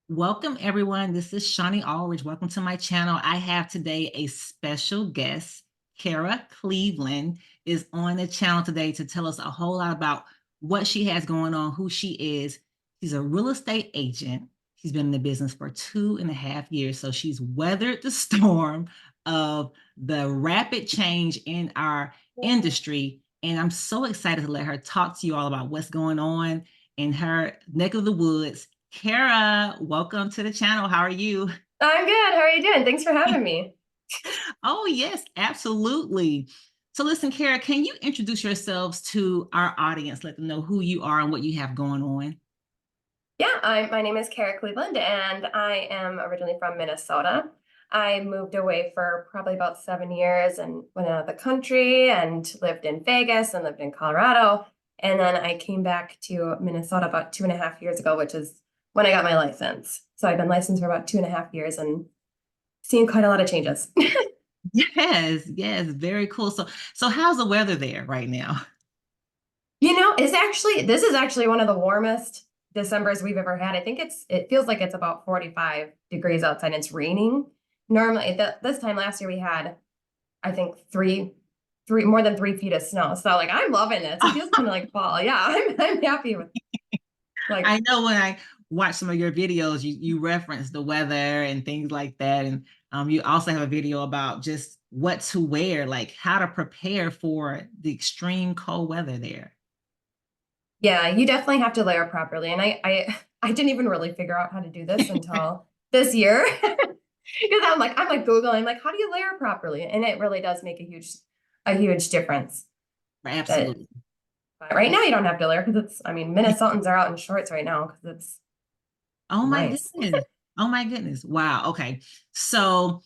Welcome, everyone. This is Shonnie Alridge. Welcome to my channel. I have today a special guest. Kara Cleveland is on the channel today to tell us a whole lot about what she has going on, who she is. She's a real estate agent. She's been in the business for 2.5 years, so she's weathered the storm of the rapid change in our industry. And I'm so excited to let her talk to you all about what's going on in her neck of the woods. Kara, welcome to the channel. How are you? I'm good. How are you doing? Thanks for having me. Oh, yes, absolutely. So listen, Kara, can you introduce yourselves to our audience? Let them know who you are and what you have going on. Yeah, my name is Kara Cleveland, and I am originally from Minnesota. I moved away for probably about 7 years and went out of the country and lived in Vegas and lived in Colorado. And then I came back to Minnesota about 2.5 years ago, which is when I got my license. So I've been licensed for about 2.5 years and seen quite a lot of changes. Yes, yes, very cool. So how's the weather there right now? This is actually one of the warmest Decembers we've ever had. It feels like it's about 45 degrees outside and it's raining. Normally, this time last year we had, I think, more than 3 feet of snow. So like I'm loving it. It feels kind of like fall. Yeah, I'm happy with like I know when I watch some of your videos, you reference the weather and things like that. And you also have a video about just what to wear, like how to prepare for the extreme cold weather there. yeah, you definitely have to layer properly. And I didn't even really figure out how to do this until this year. Because I'm like Googling like how do you layer properly? And it really does make a huge difference. But Absolutely. But right now you don't have to layer because I mean, Minnesotans are out in shorts right now because it's Oh my nice. goodness. Oh my goodness. Wow. Okay. So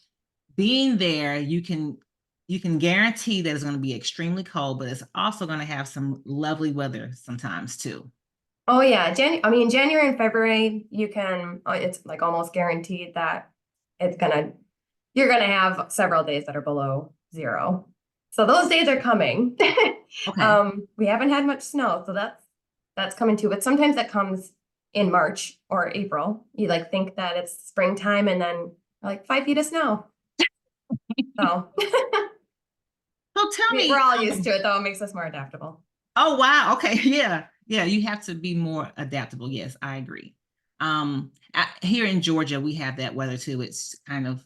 being there, you can guarantee that it's going to be extremely cold, but it's also going to have some lovely weather sometimes too. Oh yeah, January and February, it's like almost guaranteed that it's gonna, you're gonna have several days that are below zero. So those days are coming. Okay. We haven't had much snow, so that's coming too. But sometimes that comes in March or April. You like think that it's springtime and then like 5 feet of snow. So So tell we're me, all used to it though. It makes us more adaptable. oh wow, okay, yeah, yeah, you have to be more adaptable. Yes, I agree. Here in Georgia, we have that weather too. It's kind of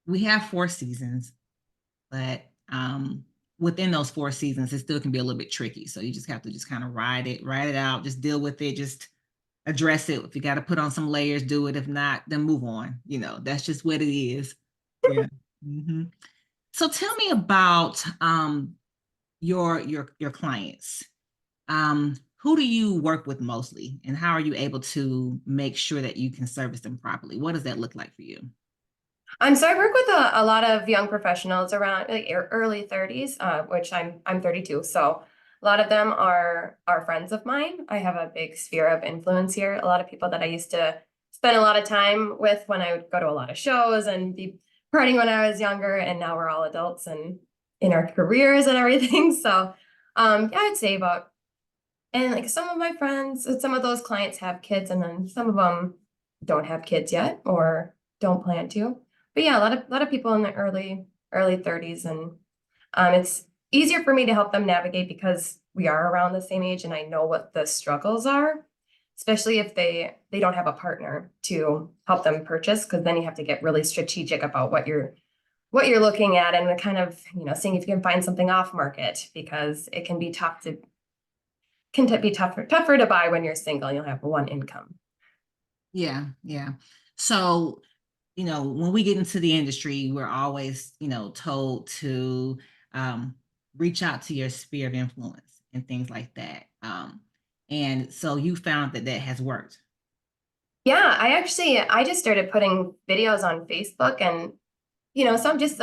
we have 4 seasons, but within those 4 seasons, it still can be a little bit tricky. So you just have to just kind of ride it out, just deal with it, just address it. If you got to put on some layers, do it. If not, then move on. That's just what it is. Yeah. hmm So tell me about your clients. Who do you work with mostly, and how are you able to make sure that you can service them properly? What does that look like for you? So I work with a lot of young professionals around like early 30s, which I'm 32. So a lot of them are friends of mine. I have a big sphere of influence here. A lot of people that I used to spend a lot of time with when I would go to a lot of shows and be partying when I was younger, and now we're all adults and in our careers and everything. So yeah, I'd say about and like some of my friends, some of those clients have kids, and then some of them don't have kids yet or don't plan to. But yeah, a lot of people in the early 30s, and it's easier for me to help them navigate because we are around the same age, and I know what the struggles are, especially if they don't have a partner to help them purchase, because then you have to get really strategic about what you're looking at and the kind of seeing if you can find something off market because it can be tougher to buy when you're single and you'll have one income. Yeah, yeah. So, when we get into the industry, we're always, told to reach out to your sphere of influence and things like that. And so you found that that has worked. Yeah, I just started putting videos on Facebook, and some just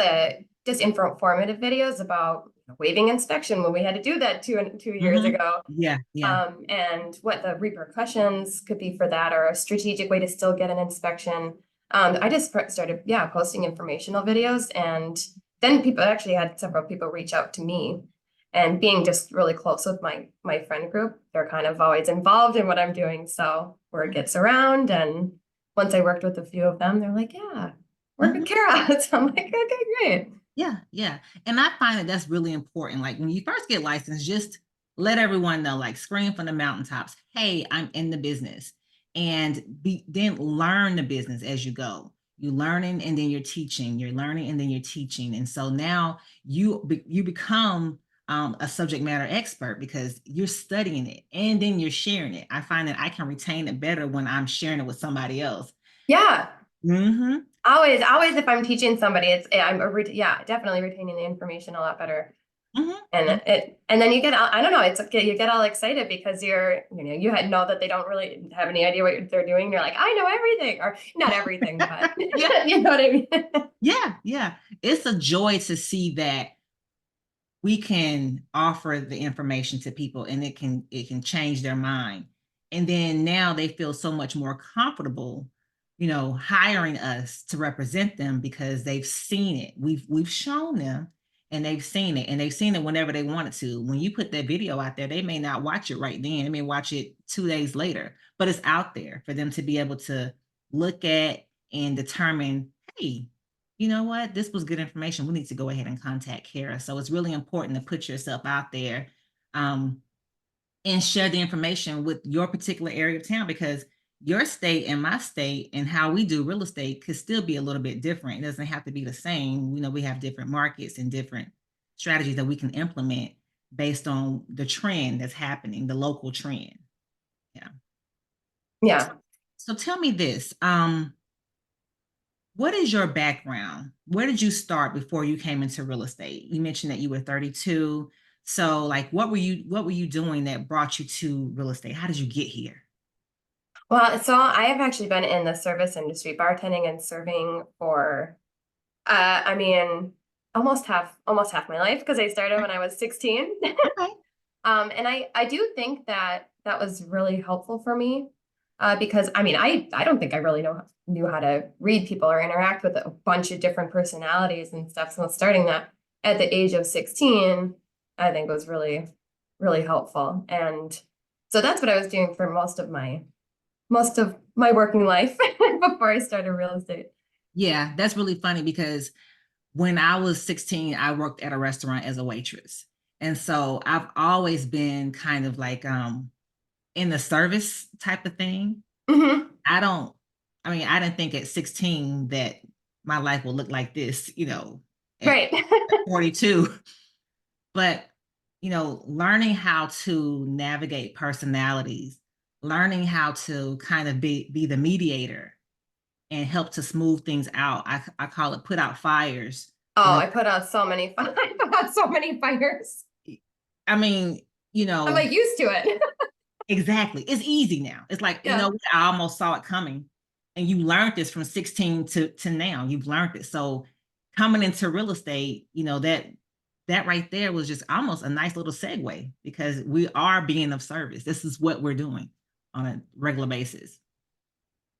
informative videos about waiving inspection when we had to do that 2 years hmm ago. Yeah, yeah. And what the repercussions could be for that, or a strategic way to still get an inspection. I just started, yeah, posting informational videos, and then people actually had several people reach out to me. And being just really close with my friend group, they're kind of always involved in what I'm doing. So word gets around, and once I worked with a few of them, they're like, yeah, work with Mhm. Kara. So I'm like, okay, great. Yeah, yeah. And I find that that's really important. Like when you first get licensed, just let everyone know, like scream from the mountaintops, hey, I'm in the business. And then learn the business as you go. You're learning and then you're teaching. You're learning and then you're teaching. And so now you become a subject matter expert because you're studying it and then you're sharing it. I find that I can retain it better when I'm sharing it with somebody else. Yeah. Hmm. Always if I'm teaching somebody, yeah, definitely retaining the information a lot better. Hmm. And then you get I don't know, it's okay, you get all excited because you had know that they don't really have any idea what they're doing. You're like, I know everything, or not everything, but Yeah. you know what I mean? Yeah, yeah. It's a joy to see that we can offer the information to people and it can change their mind. And then now they feel so much more comfortable, hiring us to represent them because they've seen it. We've shown them and they've seen it and they've seen it whenever they wanted to. When you put that video out there, they may not watch it right then. They may watch it 2 days later, but it's out there for them to be able to look at and determine, hey, you know what, this was good information. We need to go ahead and contact Kara. So it's really important to put yourself out there um, and share the information with your particular area of town because your state and my state and how we do real estate could still be a little bit different. It doesn't have to be the same. We have different markets and different strategies that we can implement based on the trend that's happening, the local trend. Yeah. Yeah. So tell me this. What is your background? Where did you start before you came into real estate? You mentioned that you were 32. So like what were you doing that brought you to real estate? How did you get here? Well, so I have actually been in the service industry, bartending and serving for I mean, almost half my life because I started when I was 16. Okay. And I do think that that was really helpful for me, because I mean, I don't think I really knew how to read people or interact with a bunch of different personalities and stuff. So starting that at the age of 16, I think was really helpful. And so that's what I was doing for most of my working life before I started real estate. Yeah, that's really funny because when I was 16, I worked at a restaurant as a waitress. And so I've always been kind of like in the service type of thing. Hmm. I don't, I mean, I didn't think at 16 that my life would look like this, at Right. 42. But learning how to navigate personalities, learning how to kind of be the mediator and help to smooth things out. I call it put out fires. Oh, you know I put out so many I put out so many fires. I mean, I'm like used to it. exactly, it's easy now. It's like, Yeah. I almost saw it coming. And you learned this from 16 to now. You've learned it. So coming into real estate, that right there was just almost a nice little segue because we are being of service. This is what we're doing on a regular basis.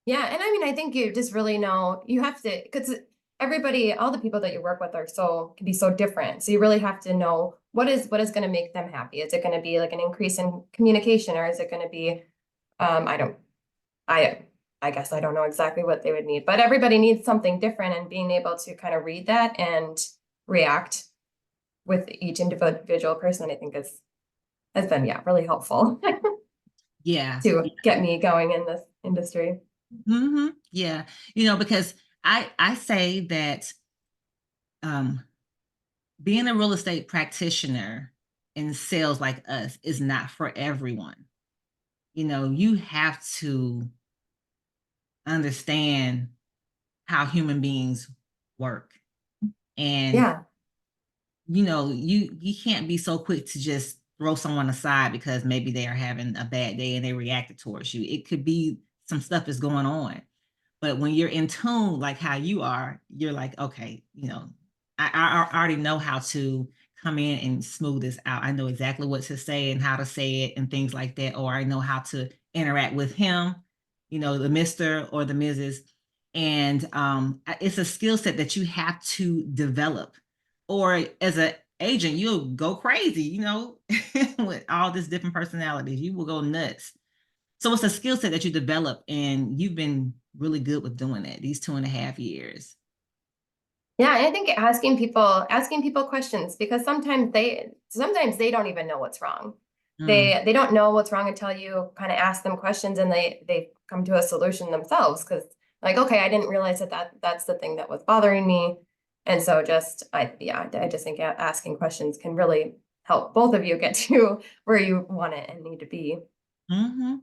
Yeah, and I mean, I think you just really know you have to, because all the people that you work with can be so different. So you really have to know what is going to make them happy. Is it going to be like an increase in communication, or is it going to be, I don't, I, I guess I don't know exactly what they would need, but everybody needs something different, and being able to kind of read that and react with each individual person, I think has been, yeah, really helpful Yeah. to get me going in this industry. Yeah. Because I say that um being a real estate practitioner in sales like us is not for everyone. You have to understand how human beings work. And Yeah. you can't be so quick to just throw someone aside because maybe they are having a bad day and they reacted towards you. It could be some stuff is going on. But when you're in tune, like how you are, you're like, okay, I already know how to come in and smooth this out. I know exactly what to say and how to say it and things like that. Or I know how to interact with him, the Mr. or the Mrs. And it's a skill set that you have to develop. Or as an agent, you'll go crazy, with all these different personalities. You will go nuts. So it's a skill set that you develop, and you've been really good with doing it these 2.5 years. Yeah, and I think asking people questions, because sometimes they don't even know what's wrong. Mm, They don't know what's wrong until you kind of ask them questions, and they come to a solution themselves, because like, okay, I didn't realize that's the thing that was bothering me. And so I just think asking questions can really help both of you get to where you want it and need to be. hmm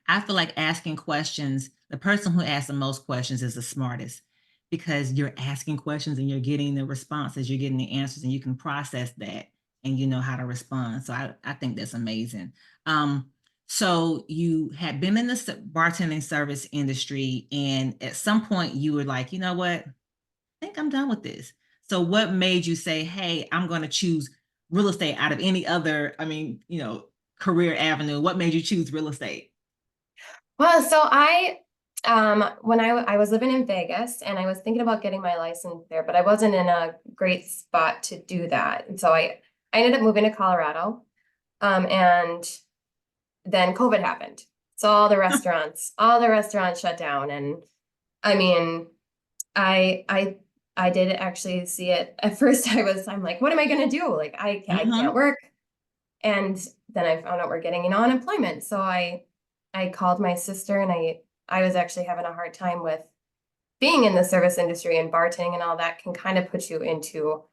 I feel like asking questions, the person who asks the most questions is the smartest, because you're asking questions and you're getting the responses, you're getting the answers, and you can process that and you know how to respond. So I think that's amazing. Um, so you had been in the bartending service industry, and at some point you were like, you know what? Think I'm done with this. So what made you say, "Hey, I'm gonna choose real estate out of any other, I mean, career avenue?" What made you choose real estate? Well, so when I was living in Vegas, and I was thinking about getting my license there, but I wasn't in a great spot to do that. And so I ended up moving to Colorado. And then COVID happened. So all the restaurants shut down. And I mean, I did actually see it. At first I'm like, what am I gonna do? Like, I can't Mhm. work. And then I found out we're getting unemployment. So I called my sister, and I was actually having a hard time with being in the service industry, and bartending and all that can kind of put you into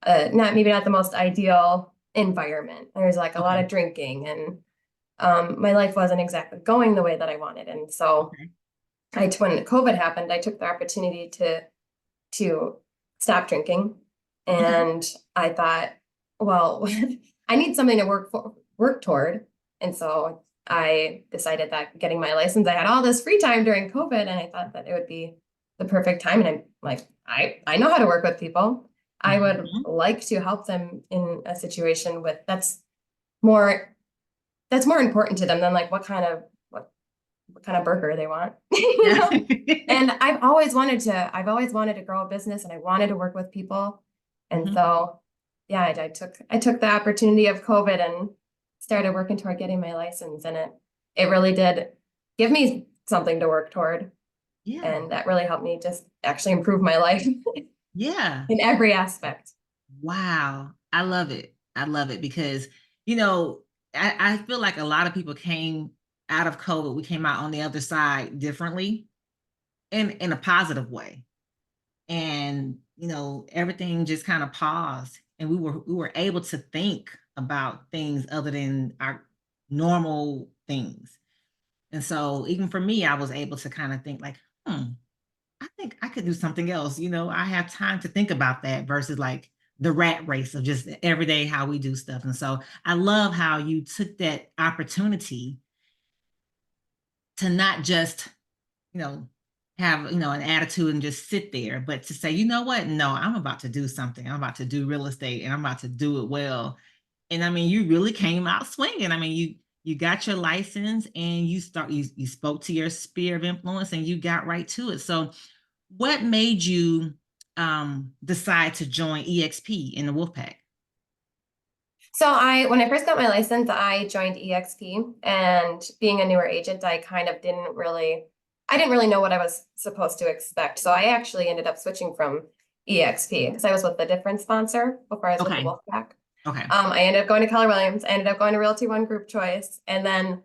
not the most ideal environment. There's like a lot Okay, of drinking, and my life wasn't exactly going the way that I wanted. And so okay. when COVID happened, I took the opportunity to stop drinking. Okay. And I thought, well, I need something to work toward. And so I decided that getting my license, I had all this free time during COVID, and I thought that it would be the perfect time. And I'm like, I know how to work with people. I would Mhm. like to help them in a situation more that's more important to them than like what kind of burger they want. you Yeah. know? And I've always wanted to grow a business, and I wanted to work with people. And Mhm. so, yeah, I took the opportunity of COVID and started working toward getting my license. And it really did give me something to work toward. Yeah. And that really helped me just actually improve my life Yeah. in every aspect. Wow. I love it. I love it because, you know, I feel like a lot of people came out of COVID, we came out on the other side differently, in a positive way. And everything just kind of paused, and we were able to think about things other than our normal things. And so even for me, I was able to kind of think like, I think I could do something else. I have time to think about that versus like the rat race of just every day how we do stuff. And so I love how you took that opportunity to not just you know, have, an attitude and just sit there, but to say, you know what? No, I'm about to do something. I'm about to do real estate, and I'm about to do it well. And I mean, you really came out swinging. I mean, you got your license, and you spoke to your sphere of influence, and you got right to it. So what made you decide to join EXP in the Wolfpack? So when I first got my license, I joined EXP, and being a newer agent, I didn't really know what I was supposed to expect. So I actually ended up switching from EXP, because I was with a different sponsor before I was with the Okay. Wolfpack. Okay. I ended up going to Keller Williams. I ended up going to Realty One Group Choice. And then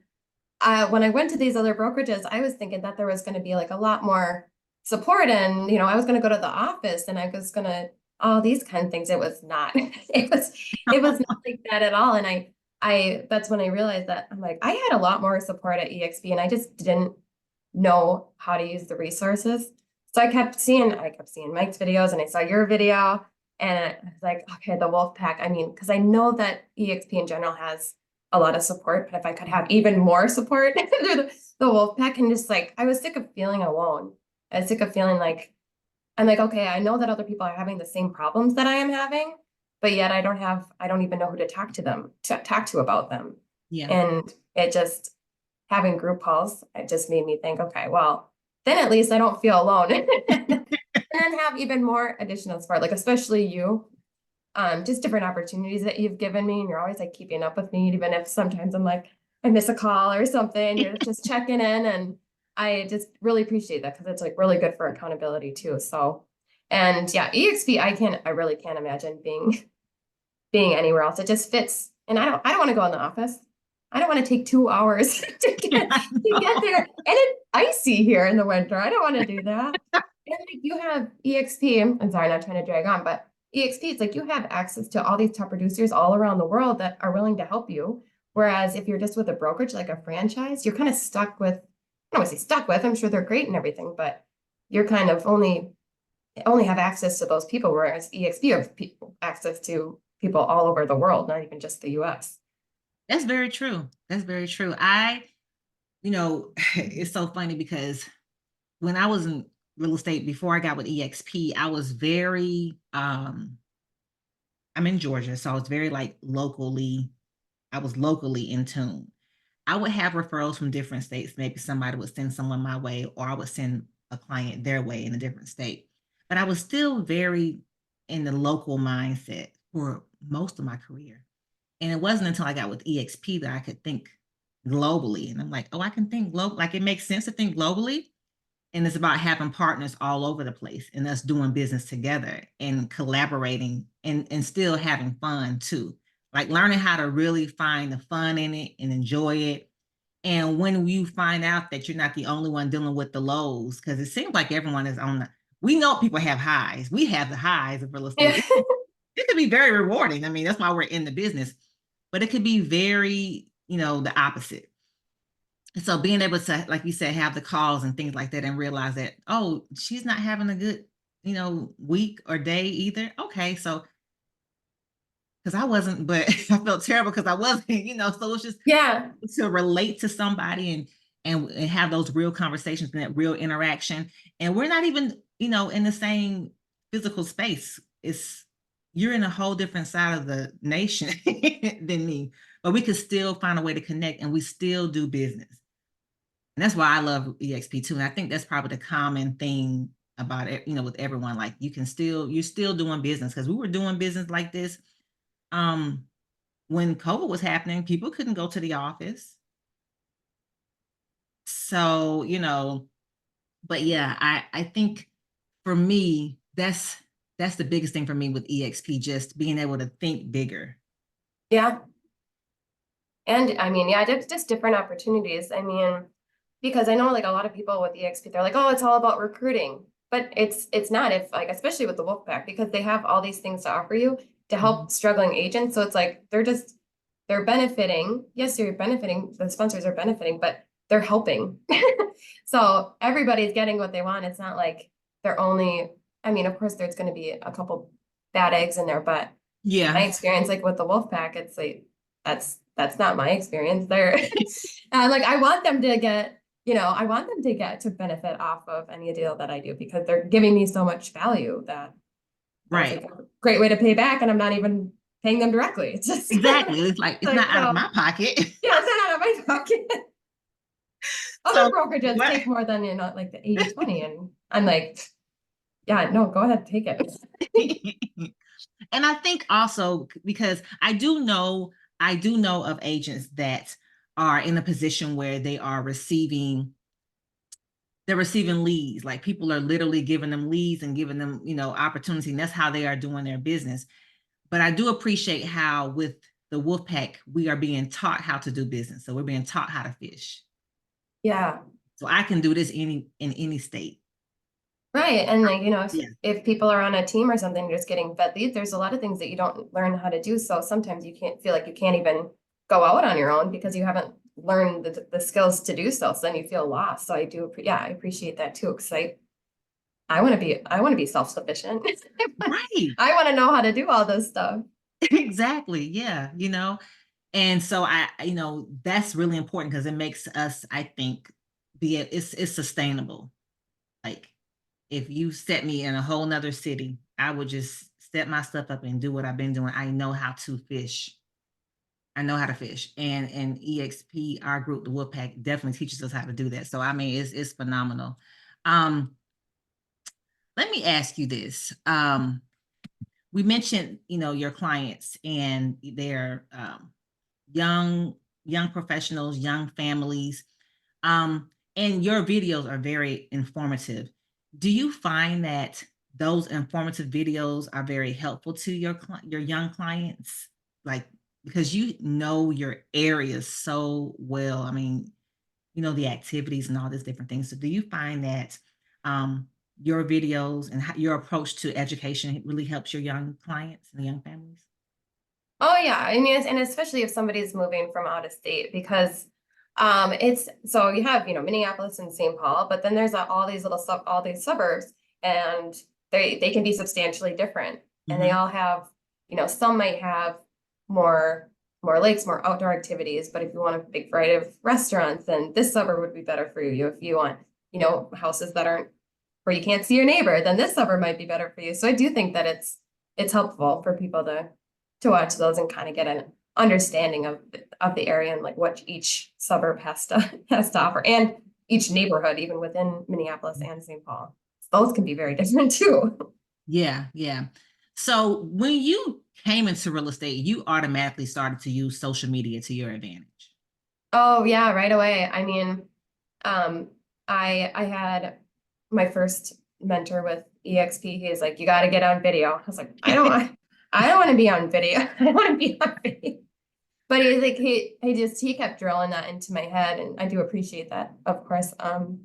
when I went to these other brokerages, I was thinking that there was going to be like a lot more support, and I was going to go to the office, and I was going to all these kind of things. It was not. It was not like that at all. And I that's when I realized that I'm like, I had a lot more support at EXP, and I just didn't know how to use the resources. So I kept seeing Mike's videos, and I saw your video, and I was like, okay, the Wolf Pack. I mean, because I know that EXP in general has a lot of support, but if I could have even more support through the Wolf Pack, and just like, I was sick of feeling alone. I was sick of feeling like, I'm like, okay, I know that other people are having the same problems that I am having, but yet I don't even know who to talk to about them. Yeah. And it just, having group calls, it just made me think, okay, well, then at least I don't feel alone. And then have even more additional support, like especially you, just different opportunities that you've given me. And you're always like keeping up with me, even if sometimes I'm like, I miss a call or something, you're just checking in, and I just really appreciate that because it's like really good for accountability too. So, and yeah, EXP, I really can't imagine being anywhere else. It just fits. And I don't want to go in the office. I don't want to take 2 hours to get there. And it's icy here in the winter. I don't want to do that. And like you have EXP, I'm sorry, not trying to drag on, but EXP, it's like you have access to all these top producers all around the world that are willing to help you. Whereas if you're just with a brokerage, like a franchise, you're kind of stuck with, I don't want to say stuck with, I'm sure they're great and everything, but you're kind of only have access to those people, whereas EXP have access to people all over the world, not even just the US. That's very true. That's very true. It's so funny because when I was in real estate before I got with EXP, I was very I'm in Georgia, so I was very like I was locally in tune. I would have referrals from different states. Maybe somebody would send someone my way, or I would send a client their way in a different state. But I was still very in the local mindset for most of my career. And it wasn't until I got with EXP that I could think globally. And I'm like, oh, I can think global. Like it makes sense to think globally. And it's about having partners all over the place and us doing business together and collaborating and still having fun too. Like learning how to really find the fun in it and enjoy it. And when you find out that you're not the only one dealing with the lows, because it seems like everyone is on we know people have highs. We have the highs of real Yeah. estate. It could be very rewarding. I mean, that's why we're in the business, but it could be very, the opposite. So being able to, like you said, have the calls and things like that and realize that, oh, she's not having a good, week or day either. Okay. So, because I wasn't, but I felt terrible because I wasn't, so it's just Yeah. to relate to somebody and have those real conversations and that real interaction. And we're not even, in the same physical space. You're in a whole different side of the nation than me, but we could still find a way to connect and we still do business. And that's why I love EXP too. And I think that's probably the common thing about it, with everyone. Like you're still doing business because we were doing business like this. Um, when COVID was happening, people couldn't go to the office. So, but yeah, I think for me, that's the biggest thing for me with EXP, just being able to think bigger. Yeah. And I mean, yeah, just different opportunities. I mean, because I know like a lot of people with EXP, they're like, oh, it's all about recruiting. But it's not, if like, especially with the Wolfpack, because they have all these things to offer you to Mhm. help struggling agents. So it's like they're benefiting. Yes, you're benefiting, the sponsors are benefiting, but they're helping. So everybody's getting what they want. It's not like they're only, I mean, of course, there's going to be a couple bad eggs in there, but my Yeah. experience, like with the Wolfpack, it's like that's not my experience. They're like I want them to get, I want them to get to benefit off of any deal that I do because they're giving me so much value that's Right. like a great way to pay back, and I'm not even paying them directly. It's just Exactly. It's like it's like not out of my pocket. yeah, it's not out of my pocket. Other So brokerages what take more than like the 80/20, and I'm like, yeah, no, go ahead, take it. and I think also because I do know of agents that are in a position where they're receiving leads. Like people are literally giving them leads and giving them, opportunity. And that's how they are doing their business. But I do appreciate how with the Wolfpack, we are being taught how to do business. So we're being taught how to fish. Yeah. So I can do this in any state. Right. And like, Yeah. if people are on a team or something, just getting fed leads, there's a lot of things that you don't learn how to do. So sometimes you can't feel like you can't even go out on your own because you haven't learned the skills to do so. So then you feel lost. So yeah, I appreciate that too. Cause I want to be self-sufficient. Right. I want to know how to do all this stuff. Exactly. Yeah. And so that's really important because it makes us, I think, it's sustainable. Like if you set me in a whole nother city, I would just set my stuff up and do what I've been doing. I know how to fish. I know how to fish. And EXP, our group, the Wolfpack, definitely teaches us how to do that. So I mean it's phenomenal. Um, let me ask you this. We mentioned, your clients and they're young young professionals, young families. And your videos are very informative. Do you find that those informative videos are very helpful to your young clients? Like, because you know your area so well. I mean, you know, the activities and all these different things. So do you find that your videos and your approach to education really helps your young clients and the young families? Oh yeah, I mean, and especially if somebody's moving from out of state, because it's so you have Minneapolis and St. Paul, but then there's all these suburbs, and they can be substantially different, and they Hmm. all have some might have more more lakes, more outdoor activities, but if you want a big variety of restaurants, then this suburb would be better for you. If you want houses that aren't where you can't see your neighbor, then this suburb might be better for you. So I do think that it's helpful for people to watch those and kind of get an understanding of the area and like what each suburb has to offer, and each neighborhood, even within Minneapolis and St. Paul. Both can be very different too. Yeah, yeah. So when you came into real estate, you automatically started to use social media to your advantage. Oh yeah, right away. I mean, um, I had my first mentor with EXP. He was like, "You got to get on video." I was like, I don't want to be on video. I don't want to be on video." But he's like he kept drilling that into my head, and I do appreciate that, of course. And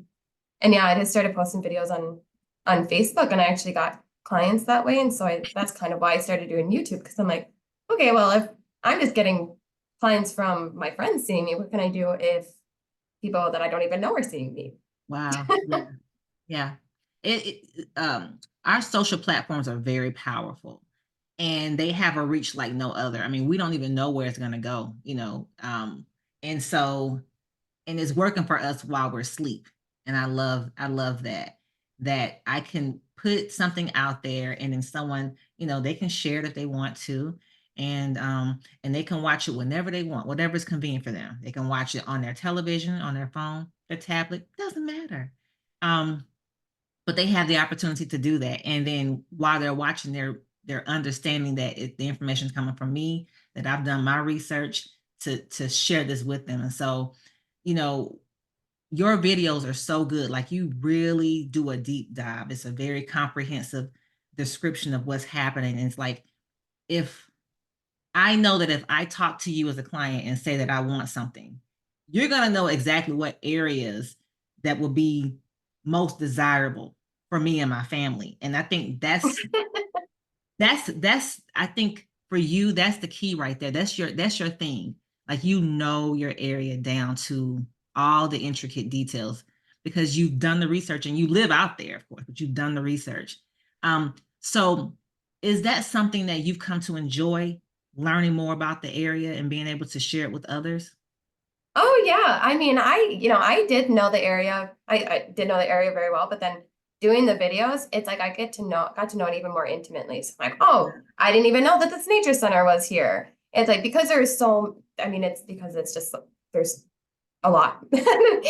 yeah, I just started posting videos on Facebook, and I actually got clients that way. And so that's kind of why I started doing YouTube, because I'm like, okay, well, if I'm just getting clients from my friends seeing me, what can I do if people that I don't even know are seeing me? Wow. Yeah. Yeah. Our social platforms are very powerful and they have a reach like no other. I mean, we don't even know where it's going to go, you know. And so and it's working for us while we're asleep. And I love that I can put something out there and then someone, you know, they can share it if they want to. And they can watch it whenever they want, whatever is convenient for them. They can watch it on their television, on their phone, their tablet, doesn't matter. Um, but they have the opportunity to do that. And then while they're watching, they're understanding that the information is coming from me, that I've done my research to share this with them. And so, you know, your videos are so good. Like you really do a deep dive. It's a very comprehensive description of what's happening. And it's like if I know that if I talk to you as a client and say that I want something, you're going to know exactly what areas that will be most desirable for me and my family. And I think that's I think for you that's the key right there. That's your thing. Like you know your area down to all the intricate details because you've done the research and you live out there, of course, but you've done the research. So is that something that you've come to enjoy learning more about the area and being able to share it with others? Oh yeah. I mean, I did know the area. I did know the area very well, but then doing the videos, it's like I got to know it even more intimately. So I'm like, oh, I didn't even know that this nature center was here. It's like because there's so, I mean, it's because it's just there's a lot. Yeah.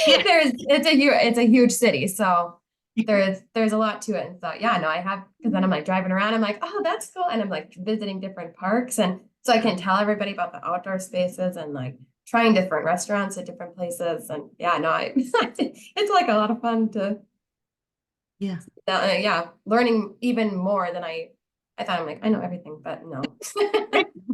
It's a huge city, so there's a lot to it. And so yeah, no, I have, because then I'm like driving around, I'm like, oh, that's cool, and I'm like visiting different parks, and so I can tell everybody about the outdoor spaces and like trying different restaurants at different places. And yeah, no, it's like a lot of fun to Yeah. yeah, learning even more than I thought. I'm like, I know everything, but no.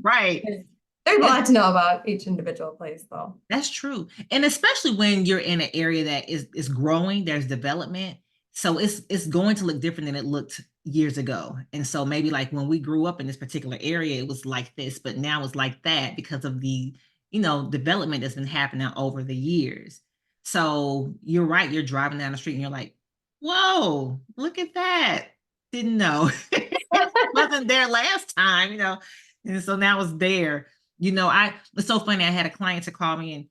Right. there's, there's a lot to know about each individual place though. That's true. And especially when you're in an area that is growing, there's development. So it's going to look different than it looked years ago. And so maybe like when we grew up in this particular area, it was like this, but now it's like that because of the, you know, development that's been happening over the years. So you're right, you're driving down the street and you're like, whoa, look at that. Didn't know. Wasn't there last time, you know. And so now it's there. You know, it's so funny. I had a client to call me and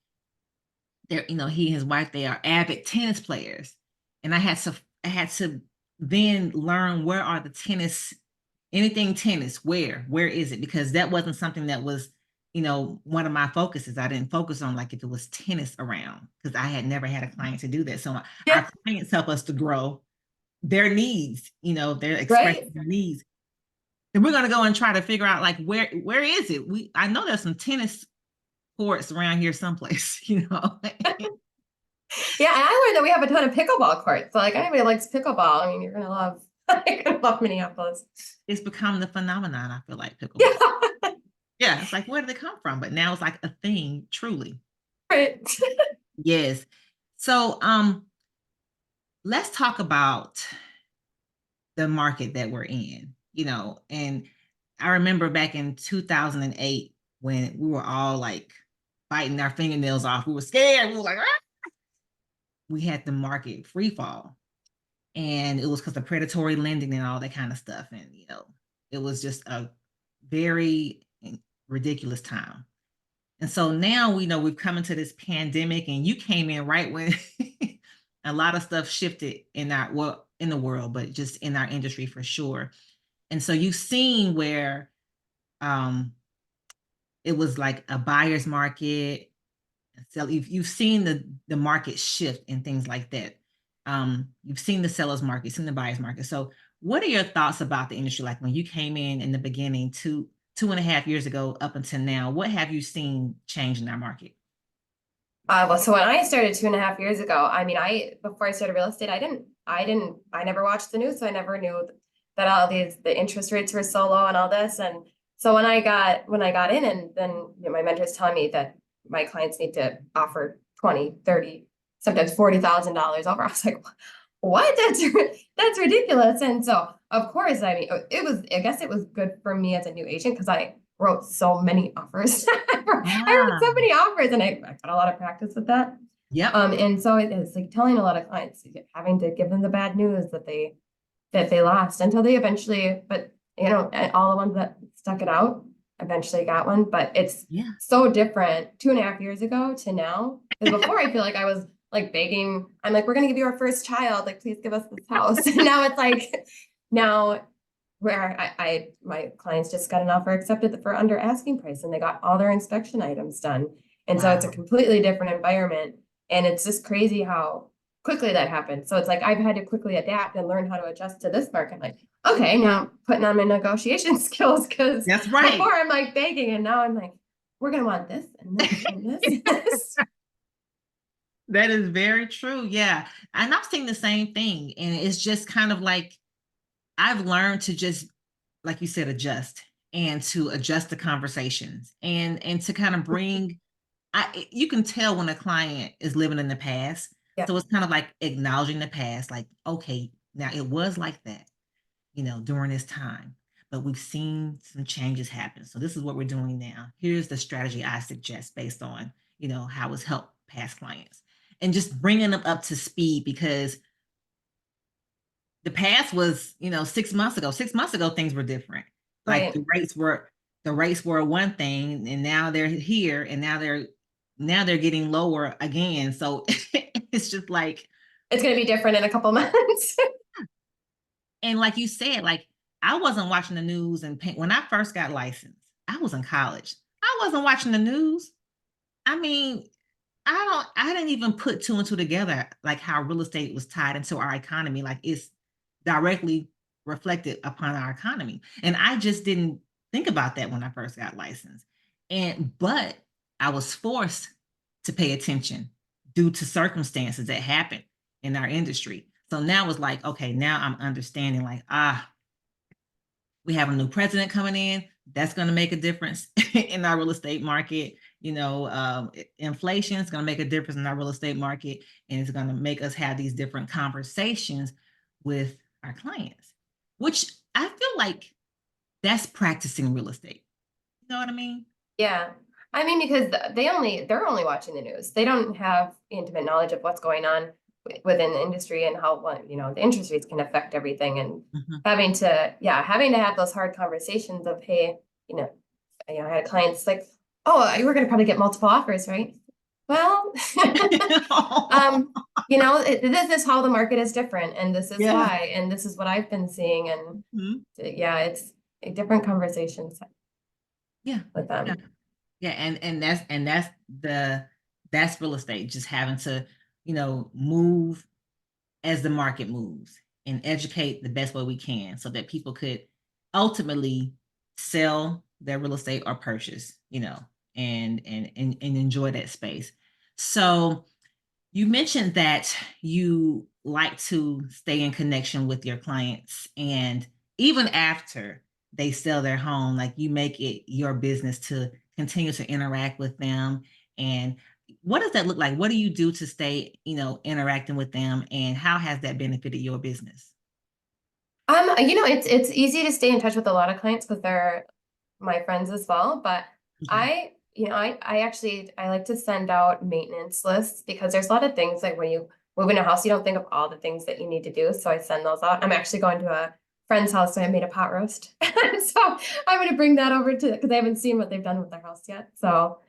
they're, you know, he and his wife, they are avid tennis players. And I had to then learn where are the tennis, anything tennis, where is it? Because that wasn't something that was, you know, one of my focuses. I didn't focus on like if it was tennis around because I had never had a client to do that. So Yeah, our clients help us to grow their needs, you know, they're expressing right. their needs. And we're gonna go and try to figure out like where is it? I know there's some tennis courts around here someplace, you know. Yeah, and I learned that we have a ton of pickleball courts. So like anybody likes pickleball, I mean, you're gonna love you're gonna love Minneapolis. It's become the phenomenon, I feel like, pickleball. Yeah, Yeah, it's like, where did it come from? But now it's like a thing, truly. right. Yes. So, let's talk about the market that we're in, you know, and I remember back in 2008 when we were all like biting our fingernails off. We were scared. We were like, "Ah!" We had the market free fall. And it was because of predatory lending and all that kind of stuff. And, you know, it was just a very ridiculous time. And so now we know we've come into this pandemic, and you came in right when a lot of stuff shifted in our, well, in the world, but just in our industry for sure. And so you've seen where um it was like a buyer's market. So you've seen the market shift and things like that. You've seen the seller's market, seen the buyer's market. So what are your thoughts about the industry? Like when you came in the beginning, two and a half years ago up until now, what have you seen change in our market? Well, so when I started 2.5 years ago, I mean, before I started real estate, I never watched the news, so I never knew that all the interest rates were so low and all this. And so when I got in, and then my mentor's telling me that my clients need to offer 20, 30, sometimes $40,000 over, I was like, what? That's ridiculous. And so of course, I mean, I guess it was good for me as a new agent because I wrote so many offers. I wrote Ah, so many offers, and I got a lot of practice with that. yep. And so it's like telling a lot of clients, having to give them the bad news that they lost until they eventually, but and all the ones that stuck it out eventually got one. But it's Yeah. so different 2.5 years ago to now. Because before I feel like I was like begging, I'm like, we're gonna give you our first child, like please give us this house. And now it's like now where my clients just got an offer accepted for under asking price, and they got all their inspection items done. And so it's a Wow. completely different environment. And it's just crazy how quickly that happened. So it's like I've had to quickly adapt and learn how to adjust to this market. Like, okay, now I'm putting on my negotiation skills, because That's right. before I'm like begging, and now I'm like, we're gonna want this and this and this and this. That is very true. Yeah. And I've seen the same thing. And it's just kind of like I've learned to just, like you said, adjust and to adjust the conversations and to kind of bring you can tell when a client is living in the past. Yeah, So it's kind of like acknowledging the past, like, okay, now it was like that, during this time, but we've seen some changes happen. So this is what we're doing now. Here's the strategy I suggest based on, how it's helped past clients and just bringing them up to speed because the past was, 6 months ago. 6 months ago, things were different. Like right. the rates were one thing, and now they're here, and now they're getting lower again. So it's just like, It's gonna be different in a couple months. and like you said, like I wasn't watching the news and when I first got licensed, I was in college. I wasn't watching the news. I mean, I didn't even put two and two together, like how real estate was tied into our economy. Like it's directly reflected upon our economy. And I just didn't think about that when I first got licensed. But I was forced to pay attention due to circumstances that happened in our industry. So now it's like, okay, now I'm understanding like, we have a new president coming in. That's going to make a difference in our real estate market. Inflation is going to make a difference in our real estate market, and it's going to make us have these different conversations with our clients, which I feel like that's practicing real estate. You know what I mean? Yeah. I mean, because they're only watching the news. They don't have intimate knowledge of what's going on within the industry and how, the interest rates can affect everything. And Mhm. having to have those hard conversations of, hey, you know, I had clients like, oh, you were going to probably get multiple offers, right? Well, um, this is how the market is different, and this is Yeah. why, and this is what I've been seeing. And Mhm. yeah, it's a different conversations Yeah. with Yeah. them. Yeah, and that's real estate, just having to, move as the market moves and educate the best way we can so that people could ultimately sell their real estate or purchase, and enjoy that space. So you mentioned that you like to stay in connection with your clients, and even after they sell their home, like you make it your business to continue to interact with them. And what does that look like? What do you do to stay, interacting with them, and how has that benefited your business? It's easy to stay in touch with a lot of clients because they're my friends as well. But Okay. I like to send out maintenance lists because there's a lot of things like when you move in a house, you don't think of all the things that you need to do. So I send those out. I'm actually going to a friend's house, so I made a pot roast. So I'm gonna bring that over to because I haven't seen what they've done with their house yet. So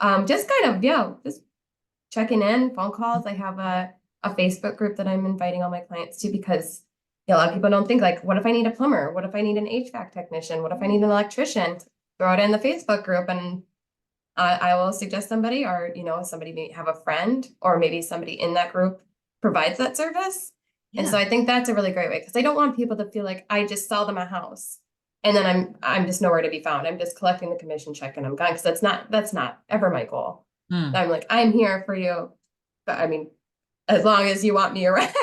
Mm. just kind of, yeah, just checking in, phone calls. I have a Facebook group that I'm inviting all my clients to because a lot of people don't think like, what if I need a plumber? What if I need an HVAC technician? What if I need an electrician? Throw it in the Facebook group and I will suggest somebody, or somebody may have a friend or maybe somebody in that group provides that service. And so Yeah. I think that's a really great way because I don't want people to feel like I just sell them a house and then I'm just nowhere to be found. I'm just collecting the commission check and I'm gone because that's not ever my goal. Mm. I'm like, I'm here for you. But I mean, as long as you want me around,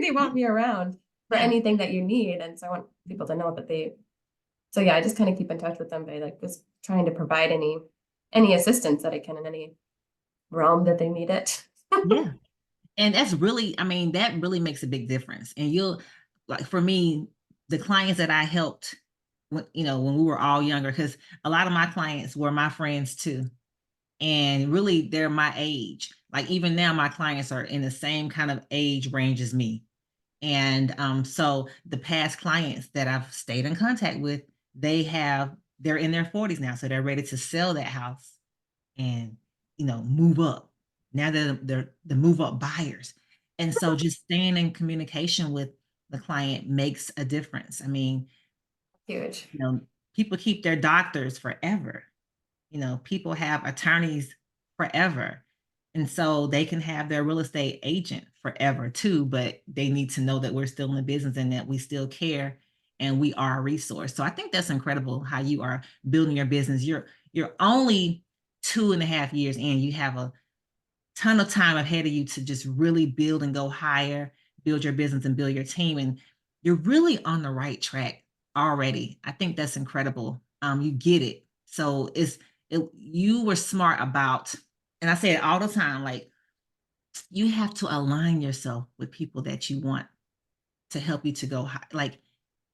they want me around for Yeah. anything that you need. And so I want people to know that so yeah, I just kind of keep in touch with them by like just trying to provide any assistance that I can in any realm that they need it. Yeah. And that's really, I mean, that really makes a big difference. And you'll, like, for me, the clients that I helped when we were all younger, because a lot of my clients were my friends too. And really, they're my age. Like, even now, my clients are in the same kind of age range as me. And so the past clients that I've stayed in contact with, they're in their 40s now. So they're ready to sell that house and move up. Now they're the move up buyers. And so just staying in communication with the client makes a difference. I mean, Huge. you know, people keep their doctors forever. People have attorneys forever. And so they can have their real estate agent forever too, but they need to know that we're still in the business and that we still care and we are a resource. So I think that's incredible how you are building your business. You're only 2.5 years in. You have a ton of time ahead of you to just really build and go higher, build your business and build your team. And you're really on the right track already. I think that's incredible. You get it. So you were smart about, and I say it all the time, like you have to align yourself with people that you want to help you to go high. Like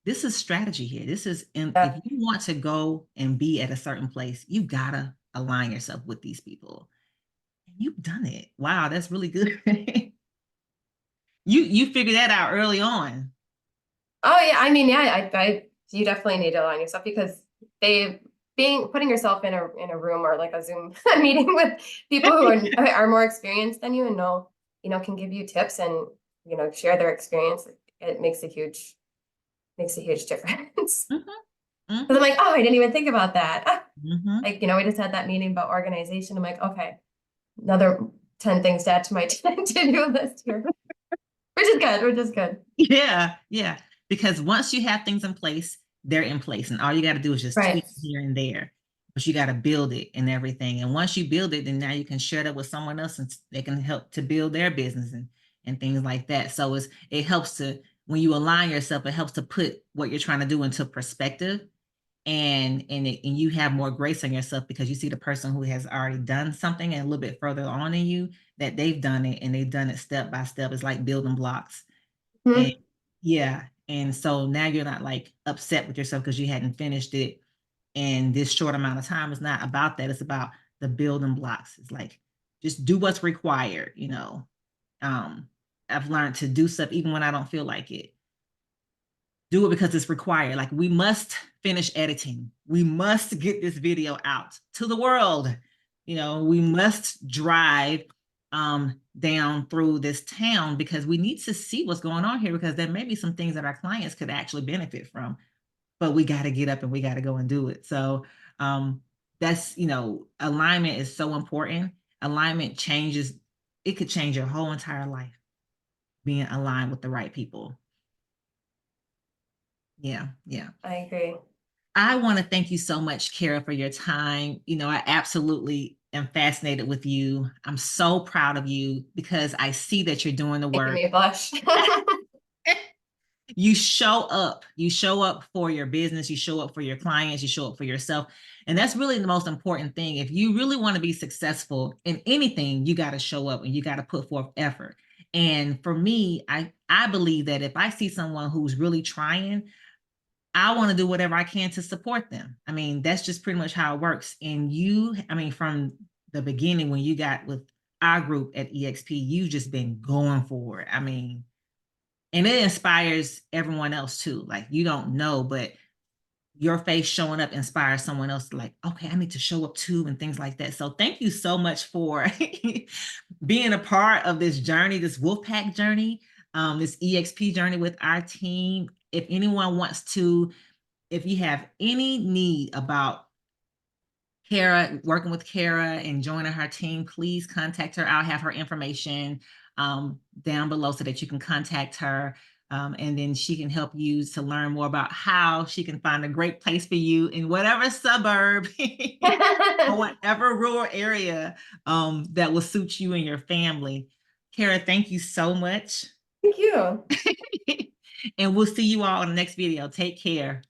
this is strategy here. If Yeah. you want to go and be at a certain place, you gotta align yourself with these people. You've done it. Wow, that's really good. You figured that out early on. Oh yeah. I mean, yeah, you definitely need to align yourself because they putting yourself in a room or like a Zoom meeting with people who are more experienced than you and can give you tips and share their experience. It makes a huge difference. Mhm, Because mhm, I'm like, oh, I didn't even think about that. mhm. Like, we just had that meeting about organization. I'm like, okay, another 10 things to add to my to-do list here, which is good, which is good. Yeah, yeah. Because once you have things in place, they're in place, and all you got to do is just Right. tweak here and there. But you got to build it and everything. And once you build it, then now you can share that with someone else, and they can help to build their business and things like that. So it helps to when you align yourself, it helps to put what you're trying to do into perspective, and you have more grace on yourself because you see the person who has already done something and a little bit further on in you that they've done it and they've done it step by step. It's like building blocks. And Mhm. yeah, and so now you're not like upset with yourself because you hadn't finished it in this short amount of time. It's not about that. It's about the building blocks. It's like just do what's required. um I've learned to do stuff even when I don't feel like it. Do it because it's required. Like we must finish editing. We must get this video out to the world. We must drive down through this town because we need to see what's going on here because there may be some things that our clients could actually benefit from, but we got to get up and we got to go and do it. So that's, alignment is so important. Alignment changes, it could change your whole entire life being aligned with the right people. Yeah, yeah. I agree. I want to thank you so much, Kara, for your time. I absolutely am fascinated with you. I'm so proud of you because I see that you're doing the Making work. me blush. You show up for your business, you show up for your clients, you show up for yourself. And that's really the most important thing. If you really want to be successful in anything, you got to show up and you got to put forth effort. And for me, I believe that if I see someone who's really trying, I want to do whatever I can to support them. I mean, that's just pretty much how it works. And from the beginning, when you got with our group at EXP, you've just been going for it. I mean, and it inspires everyone else too. Like, you don't know, but your face showing up inspires someone else to, like, okay, I need to show up too, and things like that. So thank you so much for being a part of this journey, this Wolfpack journey, this EXP journey with our team. If anyone wants to, if you have any need about Kara, working with Kara and joining her team, please contact her. I'll have her information down below so that you can contact her. And then she can help you to learn more about how she can find a great place for you in whatever suburb or whatever rural area that will suit you and your family. Kara, thank you so much. Thank you. And we'll see you all in the next video. Take care.